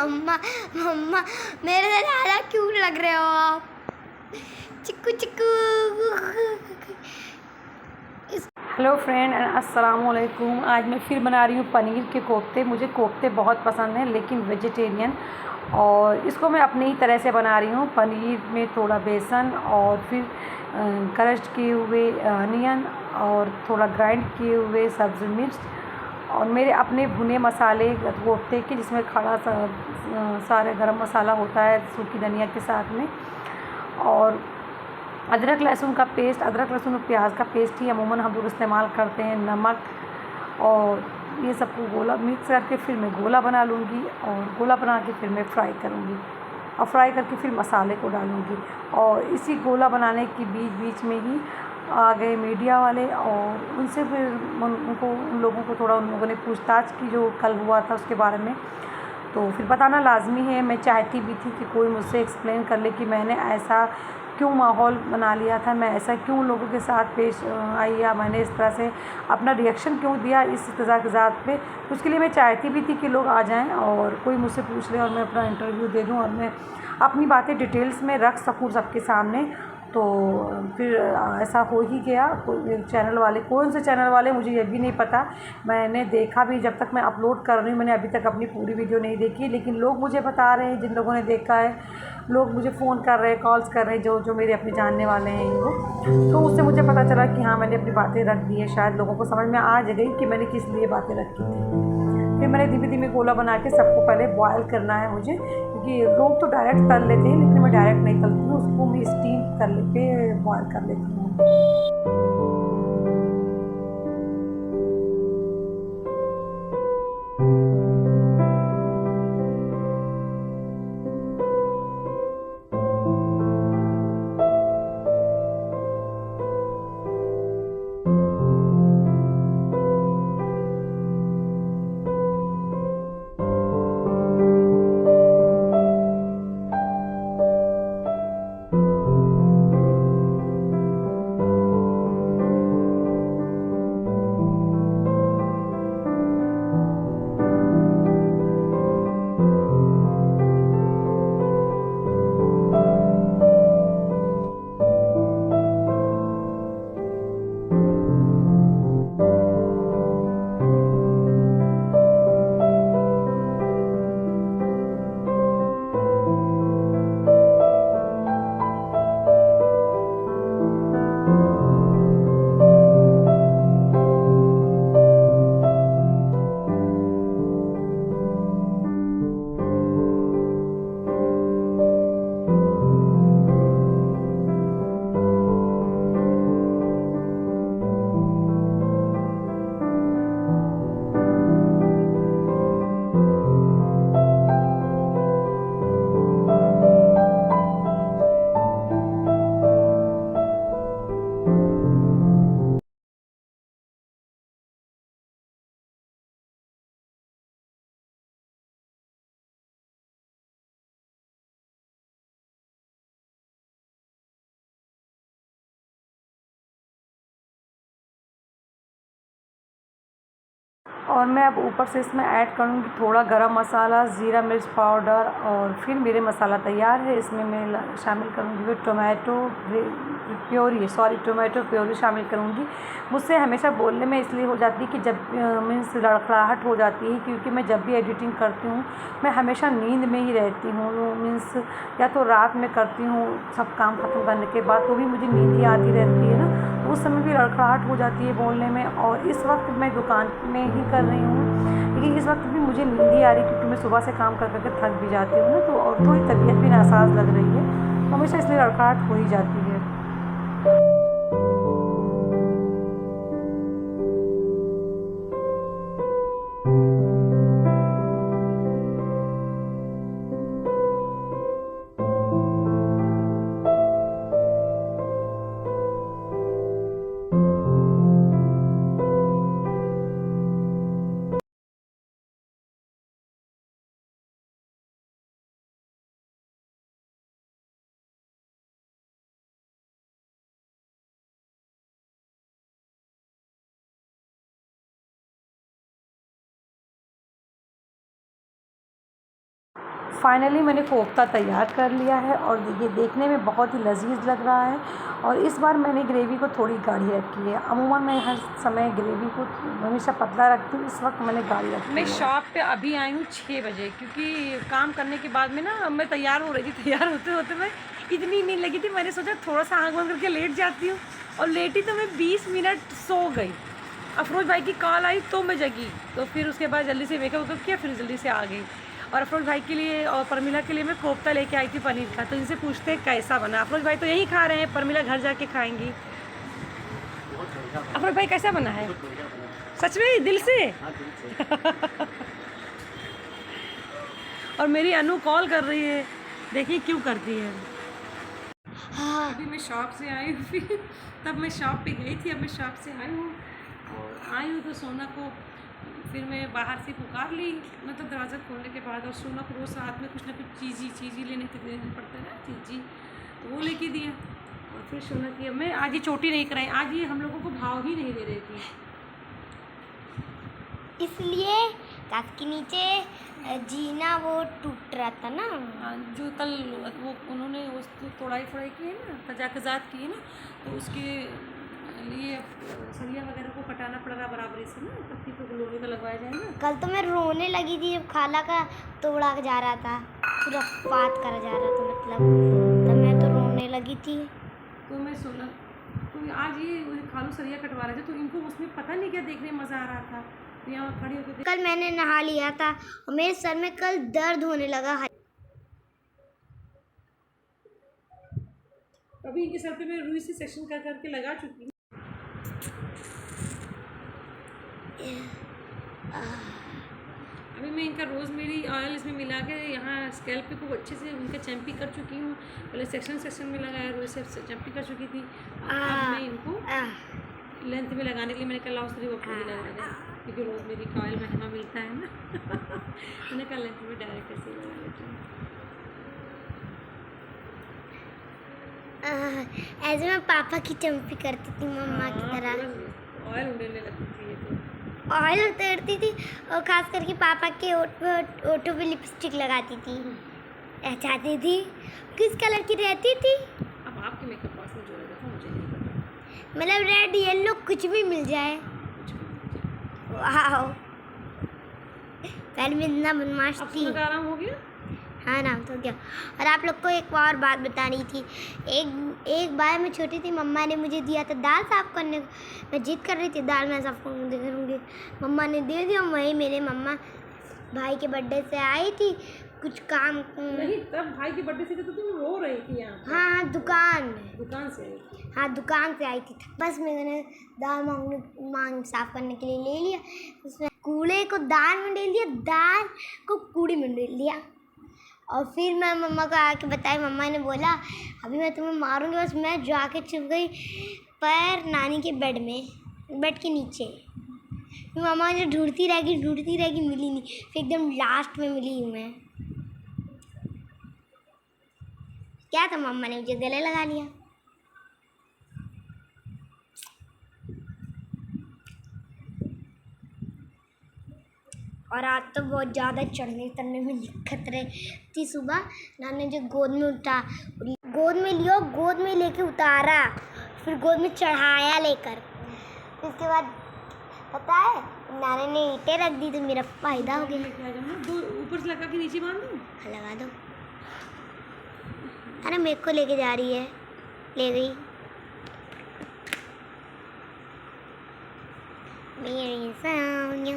मम्मा मम्मा मेरे से ज़्यादा क्यूट लग रहे हो आप। चिक्कू चिक्कू। हेलो फ्रेंड, अस्सलाम वालेकुम। आज मैं फिर बना रही हूँ पनीर के कोफ्ते। मुझे कोफ्ते बहुत पसंद हैं, लेकिन वेजिटेरियन, और इसको मैं अपनी ही तरह से बना रही हूँ। पनीर में थोड़ा बेसन और फिर क्रश किए हुए अनियन और थोड़ा ग्राइंड किए हुए सब्ज़ी मिर्च और मेरे अपने भुने मसाले कोफ्ते के, जिसमें खड़ा सारे गरम मसाला होता है सूखी धनिया के साथ में, और अदरक लहसुन का पेस्ट, अदरक लहसुन और प्याज का पेस्ट ही अमूमन हम लोग इस्तेमाल करते हैं। नमक और ये सबको गोला मिक्स करके फिर मैं गोला बना लूँगी, और गोला बना के फिर मैं फ्राई करूँगी, और फ्राई करके फिर मसाले को डालूँगी। और इसी गोला बनाने के बीच बीच में ही आ गए मीडिया वाले, और उनसे फिर उन लोगों को थोड़ा, उन लोगों ने पूछताछ की जो कल हुआ था उसके बारे में। तो फिर बताना लाज़मी है। मैं चाहती भी थी कि कोई मुझसे एक्सप्लेन कर ले कि मैंने ऐसा क्यों माहौल बना लिया था, मैं ऐसा क्यों लोगों के साथ पेश आई, या मैंने इस तरह से अपना रिएक्शन क्यों दिया इस तज़ात पे। उसके लिए मैं चाहती भी थी कि लोग आ जाएं और कोई मुझसे पूछ ले और मैं अपना इंटरव्यू दे दूं और मैं अपनी बातें डिटेल्स में रख सकूं सबके सामने। तो फिर ऐसा हो ही गया। कोई चैनल वाले, कौन से चैनल वाले मुझे ये भी नहीं पता। मैंने देखा भी, जब तक मैं अपलोड कर रही हूँ मैंने अभी तक अपनी पूरी वीडियो नहीं देखी, लेकिन लोग मुझे बता रहे हैं, जिन लोगों ने देखा है, लोग मुझे फ़ोन कर रहे हैं, कॉल्स कर रहे हैं, जो मेरे अपने जानने वाले हैं वो। तो उससे मुझे पता चला कि हाँ, मैंने अपनी बातें रख दी है। शायद लोगों को समझ में आ गई कि मैंने किस लिए बातें रखी थी। फिर मैंने धीमे धीमे गोला बना के सबको पहले बॉयल करना है मुझे, क्योंकि लोग तो डायरेक्ट तल लेते हैं, लेकिन मैं डायरेक्ट नहीं तलती हूँ, उसको मैं स्टीम कर लेके बॉयल कर लेती हूँ। और मैं अब ऊपर से इसमें ऐड करूँगी थोड़ा गरम मसाला, ज़ीरा मिर्च पाउडर, और फिर मेरे मसाला तैयार है। इसमें मैं शामिल करूँगी फिर टोमेटो प्योरी शामिल करूँगी। मुझसे हमेशा बोलने में इसलिए हो जाती है कि जब मीन्स लड़खड़ाहट हो जाती है, क्योंकि मैं जब भी एडिटिंग करती हूँ मैं हमेशा नींद में ही रहती हूँ। मीन्स या तो रात में करती हूँ सब काम ख़त्म करने के बाद, तो भी मुझे नींद ही आती रहती है ना, तो उस समय भी लड़खड़ाहट हो जाती है बोलने में। और इस वक्त मैं दुकान में ही कर रही हूँ, लेकिन इस वक्त भी मुझे नींद ही आ रही है, क्योंकि मैं सुबह से काम कर करके थक भी जाती हूँ ना, तो और थोड़ी तबीयत भी नासाज लग रही है, तो हमेशा इसलिए लड़खड़ाहट हो ही जाती है। फाइनली मैंने कोफ्ता तैयार कर लिया है और ये देखने में बहुत ही लजीज लग रहा है। और इस बार मैंने ग्रेवी को थोड़ी गाढ़ी रखी है। अमूमन मैं हर समय ग्रेवी को हमेशा पतला रखती हूँ, इस वक्त मैंने गाढ़ी रखी है। मैं शॉप पे अभी आई हूँ 6 बजे, क्योंकि काम करने के बाद में ना मैं तैयार हो रही थी। तैयार होते होते मैं इतनी नींद लगी थी, मैंने सोचा थोड़ा सा आँख बंद करके लेट जाती हूँ, और लेटी तो मैं 20 मिनट सो गई। अफरोज भाई की कॉल आई तो मैं जगी, तो फिर उसके बाद जल्दी से मेकअप किया, फिर जल्दी से आ गई। और अफरोज भाई के लिए और परमिला के लिए मैं कोफ्ता लेके आई थी पनीर का। तो इनसे पूछते हैं कैसा बना। अफरोज भाई तो यही खा रहे हैं, परमिला घर जाके खाएंगी। अफरोज भाई कैसा बना है? सच में दिल से? और मेरी अनु कॉल कर रही है, देखिए क्यों करती है। अभी मैं शॉप से आई हूँ, फिर तब मैं शॉप पे गई थी, अब मैं शॉप से आई हूँ। और आई हूँ तो सोना को फिर मैं बाहर से पुकार ली, मतलब दरवाज़ा खोलने के बाद। और सोना को रोज़ रात में कुछ ना कुछ चीज़ ही लेने के देना पड़ता है ना, चीज़, तो वो लेके दिया। और फिर सोना की अब मैं आज ये चोटी नहीं कराई, आज ये हम लोगों को भाव ही नहीं दे रही थी, इसलिए काफ के नीचे जीना वो टूट रहा था ना, जो कल वो उन्होंने उस तोड़ाई फोड़ाई की है ना, तजाकजात की है ना, तो उसके लिए सरिया वगैरह को कटाना पड़ रहा बराबरी से ना, पत्ती को लोहे का लगवाया जाए ना। कल तो मैं रोने लगी थी जब खाला का तोड़ा जा रहा था, पूरा बात करा जा रहा था, मतलब तब मैं तो रोने लगी थी। तो मैं सोना तो आज ये खालू सरिया कटवा रहे थे, तो इनको उसमें पता नहीं क्या देखने में मज़ा आ रहा था, तो यहाँ खड़ी होकर कल मैंने नहा लिया था और मेरे सर में कल दर्द होने लगा। अभी इनके सर पे मैं रुई से सेक्शन कर करके लगा चुकी हूँ। अभी मैं इनका रोज़मेरी ऑयल इसमें मिला के यहाँ स्कैल्प पे खूब अच्छे से उनका चैम्पी कर चुकी हूँ। पहले सेक्शन में लगाया, रोज से चैम्पी कर चुकी थी। अब मैं इनको लेंथ में लगाने के लिए मैंने कहा लाउस वो पूरी लगा दें, क्योंकि रोज़मेरी का ऑयल महंगा मिलता है ना। मैंने कहा लेंथ में डायरेक्ट ऐसे लगा लेती हूँ। ऐसे मैं पापा की चम्पी करती थी, मम्मा की तरह ऑयल उड़ने लगती थी, तो ऑयल उतरती थी। और खास करके पापा के ओठों पे लिपस्टिक लगाती थी, चाहती थी। किस कलर की रहती थी? अब आपके मेकअप पास में जो रहेगा मुझे नहीं पता, मतलब रेड येलो कुछ भी मिल जाए। वाह, पहले मैं इतना बदमाश थी। अब आराम हो गया। हाँ ना, तो क्या। और आप लोग को एक और बात बतानी थी। एक बार मैं छोटी थी, मम्मा ने मुझे दिया था दाल साफ़ करने को। मैं जिद कर रही थी दाल मैं साफ़ करूँगी, मम्मा ने दे दिया। वही मेरे मम्मा भाई के बर्थडे से आई थी, कुछ काम नहीं, तब भाई के बर्थडे से तो तुम रो रही थी यहाँ। हाँ, दुकान से आई थी। हाँ, दुकान से आई थी। बस मैंने दाल मांग साफ़ करने के लिए ले लिया, उसमें कूड़े को दाल में डाल दिया, दाल को कूड़े में डाल दिया। और फिर मैं मम्मा को आके बताई, मम्मा ने बोला अभी मैं तुम्हें मारूंगी। बस मैं जाके छुप गई पर नानी के बेड के नीचे। फिर मम्मा मुझे ढूंढती रहेगी, मिली नहीं। फिर एकदम लास्ट में मिली हूँ मैं। क्या था, मम्मा ने मुझे गले लगा लिया। और आज तो बहुत ज़्यादा चढ़ने उतरने में दिक्कत रही थी। सुबह नानी जो गोद में लिया, गोद में लेके उतारा, फिर गोद में चढ़ाया लेकर। इसके बाद पता है नानी ने ईंटें रख दी, तो मेरा फायदा हो गया। दो ऊपर से लगा के नीचे बांध दूँ? लगा दो। अरे मेरे को लेके जा रही है, ले गई मेरी सानिया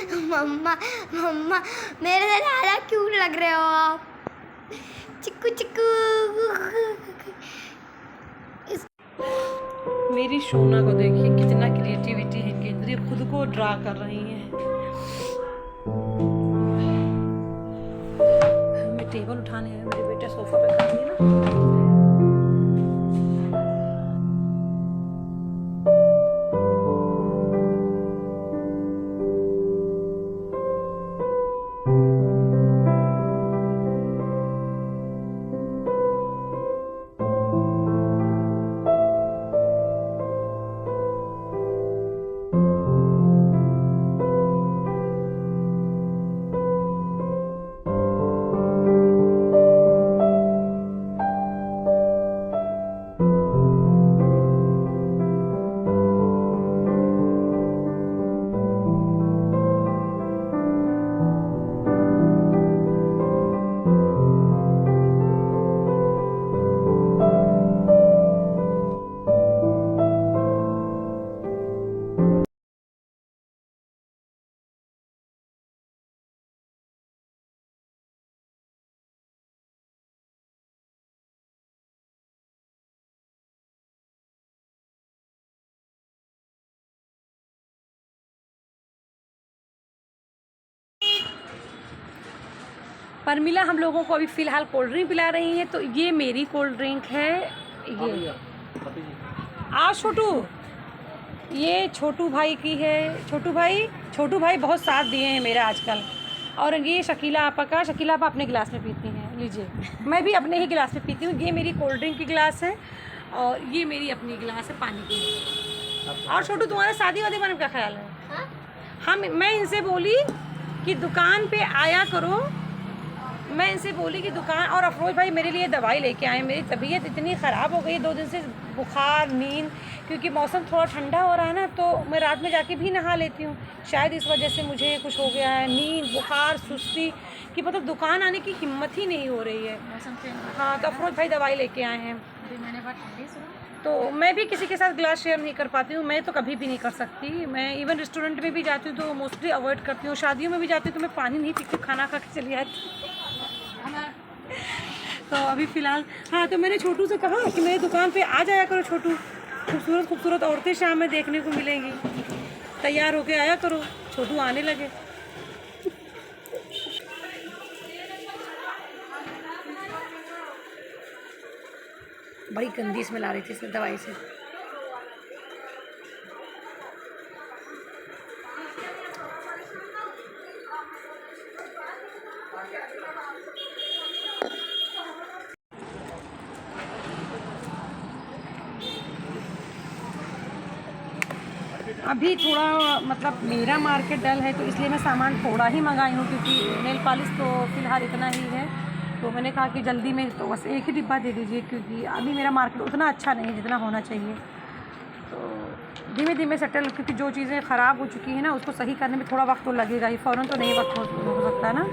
जो मम्मा मेरे से ज़्यादा क्यूट लग रहे हो आप। चिक्कू मेरी सोना को देखिए कितना क्रिएटिविटी है इनके अंदर, ये खुद को ड्रा कर रही हैं। मैं टेबल उठाने है, मेरे बेटे सोफा पे खा दिए ना। परमिला हम लोगों को अभी फ़िलहाल कोल्ड ड्रिंक पिला रही हैं। तो ये मेरी कोल्ड ड्रिंक है। ये छोटू, ये छोटू भाई की है। छोटू भाई बहुत साथ दिए हैं मेरा आजकल। और ये शकीला आपा का। शकीला आपा अपने गिलास में पीती हैं, लीजिए। मैं भी अपने ही गिलास में पीती हूँ। ये मेरी कोल्ड ड्रिंक की गिलास है और ये मेरी अपनी गिलास है पानी की। और छोटू, तुम्हारा शादी वादी में क्या ख्याल है? मैं इनसे बोली कि दुकान पे आया करो। मैं इनसे बोली कि दुकान। और अफरोज भाई मेरे लिए दवाई लेके आए। मेरी तबीयत इतनी ख़राब हो गई 2 दिन से, बुखार, नींद, क्योंकि मौसम थोड़ा ठंडा हो रहा है ना, तो मैं रात में जाके भी नहा लेती हूँ। शायद इस वजह से मुझे कुछ हो गया है, नींद, बुखार, सुस्ती, कि मतलब दुकान आने की हिम्मत ही नहीं हो रही है। हाँ, तो अफरोज भाई दवाई लेके आए हैं। तो मैं भी किसी के साथ गिलास शेयर नहीं कर पाती हूँ। मैं तो कभी भी नहीं कर सकती। मैं इवन रेस्टोरेंट में भी जाती हूँ तो मोस्टली अवॉइड करती हूँ। शादियों में भी जाती हूँ तो मैं पानी नहीं पीती हूँ, खाना खा के चली आती हूँ। तो अभी फ़िलहाल हाँ, तो मैंने छोटू से कहा कि मेरी दुकान पे आ जाया करो छोटू। खूबसूरत खूबसूरत औरतें शाम में देखने को मिलेंगी, तैयार होके आया करो। छोटू आने लगे। बड़ी गंदी स्मेल आ रही थी इसमें दवाई से। अभी थोड़ा मतलब मेरा मार्केट डल है, तो इसलिए मैं सामान थोड़ा ही मंगाई हूँ, क्योंकि नेल पॉलिश तो फ़िलहाल इतना ही है। तो मैंने कहा कि जल्दी में तो बस एक ही डिब्बा दे दीजिए, क्योंकि अभी मेरा मार्केट उतना अच्छा नहीं है जितना होना चाहिए। तो धीमे धीमे सेटल, क्योंकि जो चीज़ें ख़राब हो चुकी हैं ना, उसको सही करने में थोड़ा वक्त तो लगेगा ही, फ़ौरन तो नहीं वक्त हो सकता ना।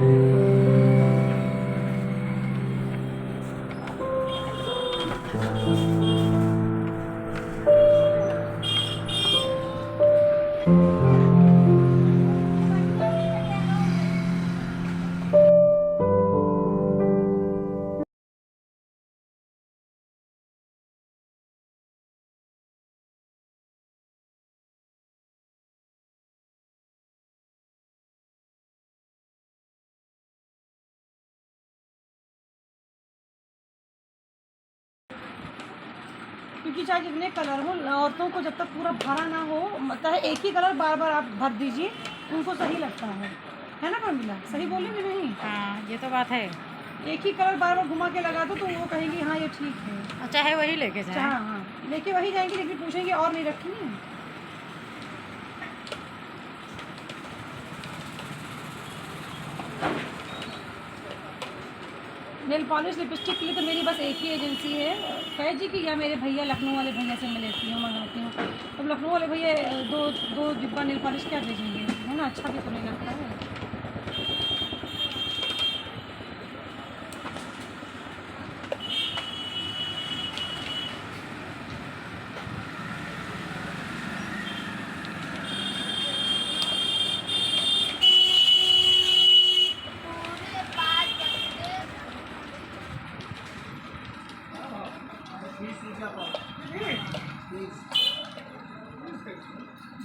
क्योंकि चाहे जितने कलर हो, औरतों को जब तक पूरा भरा ना हो, मतलब एक ही कलर बार बार आप भर दीजिए, उनको सही लगता है ना परमिला? सही बोली मैं नहीं? हाँ, ये तो बात है। एक ही कलर बार बार घुमा के लगा दो तो वो कहेंगी हाँ ये ठीक है। चाहे वही लेके जाए। हाँ हाँ, लेके वही जाएंगी, लेकिन पूछेंगे और नहीं रखी है। नेल पॉलिश लिपस्टिक के लिए तो मेरी बस एक ही एजेंसी है, फैज जी की, या मेरे भैया लखनऊ वाले भैया से मैं लेती हूँ, मंगाती हूँ। तो लखनऊ वाले भैया दो डिब्बा नेल पॉलिश क्या भेजेंगे, है ना? अच्छा भी तो नहीं लगता है।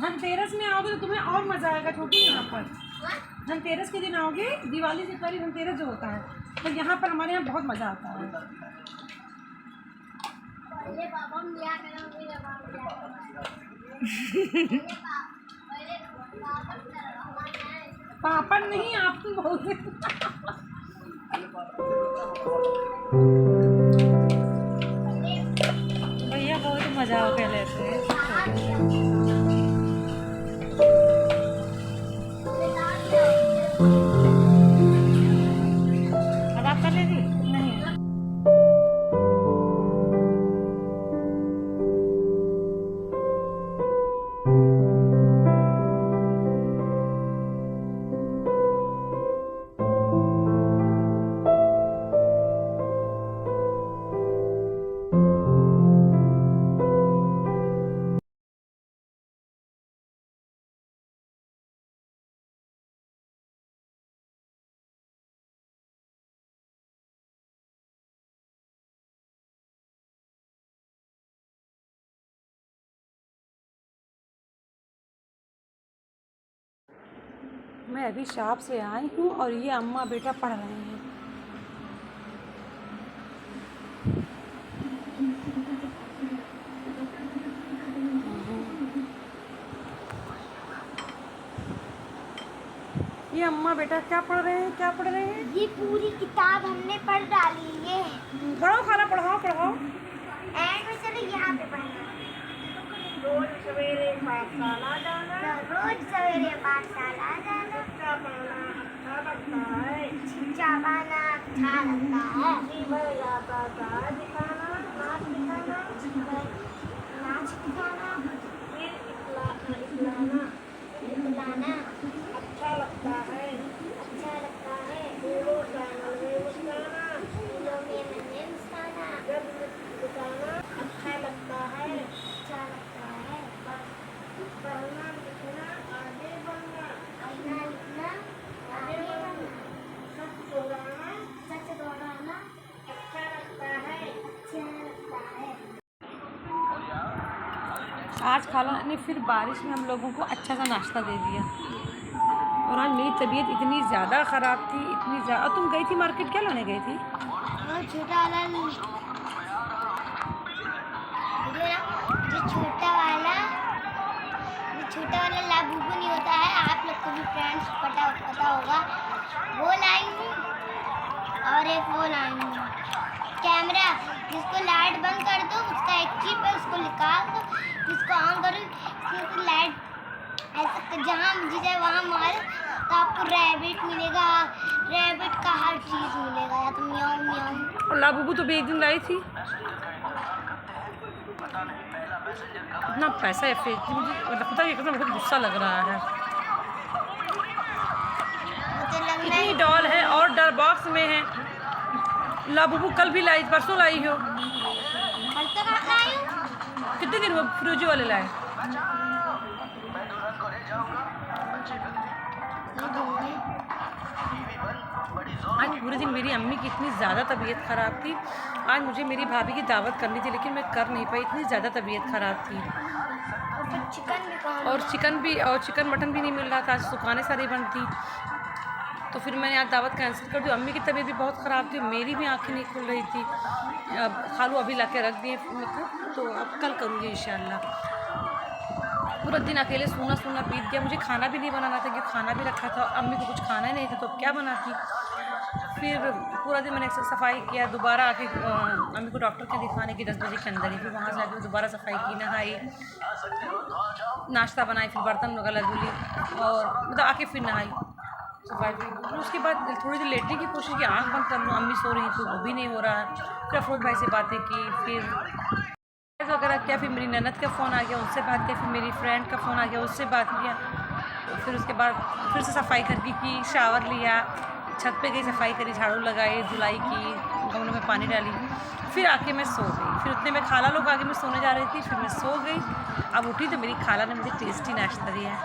धनतेरस में आओगे तो तुम्हें और मज़ा आएगा छोटू। यहाँ पर धनतेरस के दिन आओगे, दिवाली से पहले धनतेरस जो होता है, तो यहाँ पर हमारे यहाँ बहुत मज़ा आता है। पापड़ नहीं, आप तो बहुत भैया बहुत मजा हो पहले से। अब आप कर लेगी? नहीं। मैं अभी शॉप से आई हूँ और ये अम्मा बेटा पढ़ रहे हैं। ये अम्मा बेटा क्या पढ़ रहे हैं, क्या पढ़ रहे हैं? ये पूरी किताब हमने पढ़ डाली है। पढ़ो, खाना पढ़ाओ पढ़ाओ। एंड में चलो यहाँ पे पढ़ना। रोज सवेरे पाठशाला जाना, रोज सवेरे पाठशाला जाना, शिक्षा पाना अच्छा लगता है, शिक्षा पाना अच्छा लगता है। जीवन यात्रा का दिखाना, नाच दिखाना, नाच दिखाना, फिर इखलाना बुलाना अच्छा लगता है, अच्छा लगता है। फूलों से मन में मुस्काना, फूलों में मैंने मुस्काना जब बिताना अच्छा लगता है, अच्छा लगता है। पढ़ना लिखना आगे बढ़ना, पढ़ना लिखना आगे बढ़ना, सच दोहराना सच दोहराना अच्छा लगता है। अच्छा लगता है। आज खाला ने फिर बारिश में हम लोगों को अच्छा सा नाश्ता दे दिया। और आज मेरी तबीयत इतनी ज़्यादा ख़राब थी, इतनी ज़्यादा। तुम गई थी मार्केट, क्या लाने गई थी? और छोटा वाला जो छोटा वाला लाबूबू नहीं होता है, आप लोग को भी फ्रेंड्स पता होगा, वो लाई हूँ। और एक वो लाई हूँ कैमरा, जिसको लाइट बंद कर दो उसका एक चिप है, उसको निकाल दो, जिसको ऑन करो उसकी लाइट ऐसा जहाँ जिसे वहाँ मारो तो आपको रैबिट मिलेगा। रैबिट का हर चीज़ मिलेगा, या तो म्याऊं म्याऊं। और लाबूबू तो भी एक दिन लाई थी। इतना पैसा है फिर मुझे लगता है कि एकदम बहुत गुस्सा लग रहा है। मुझे लगना इतनी है डॉल है और डर बॉक्स में है। लाबूबू कल भी लाई, परसों लाई हो। परसों कहाँ लाई हूँ? कितने दिन वो फ्रोजी वाले लाए? आज पूरे दिन मेरी अम्मी की इतनी ज़्यादा तबीयत ख़राब थी। आज मुझे मेरी भाभी की दावत करनी थी लेकिन मैं कर नहीं पाई, इतनी ज़्यादा तबीयत ख़राब थी। और फिर चिकन भी कहाँ और चिकन मटन भी नहीं मिल रहा था, आज दुकानें सारी बंद थी। तो फिर मैंने आज दावत कैंसिल कर दी। अम्मी की तबीयत भी बहुत ख़राब थी, मेरी भी आँखें नहीं खुल रही थी। अब खालू अभी ला के रख दिए, तो अब कल करूँगी इंशाल्लाह। पूरा दिन अकेले सूना सूना बीत गया। मुझे खाना भी नहीं बनाना था क्योंकि खाना भी रखा था, अम्मी को कुछ खाना ही नहीं था तो अब क्या बनाती। फिर पूरा दिन मैंने सफाई किया, दोबारा आके अम्मी को डॉक्टर के दिखाने की 10 बजे के अंदर ही। फिर वहाँ से आके दोबारा सफाई की, नहाई, नाश्ता बनाई, फिर बर्तन वगैरह धुली और मतलब आके फिर नहाई, सफाई की। फिर उसके बाद थोड़ी देर लेटने की कोशिश की, आँख बंद कर लूँ, अम्मी सो रही थी, वो भी नहीं हो रहा है। फिर अफरोज भाई से बातें की, फिर वगैरह किया, फिर मेरी ननद का फ़ोन आ गया, उससे बात किया, फिर मेरी फ्रेंड का फ़ोन आ गया, उससे बात किया। फिर उसके बाद फिर से सफाई करके की, शावर लिया, छत पे गई, सफाई करी, झाड़ू लगाई, धुलाई की, गमलों में पानी डाली, फिर आके मैं सो गई। फिर उतने में खाला लोग आगे मैं सोने जा रही थी, फिर मैं सो गई। अब उठी तो मेरी खाला ने मुझे टेस्टी नाश्ता दिया है।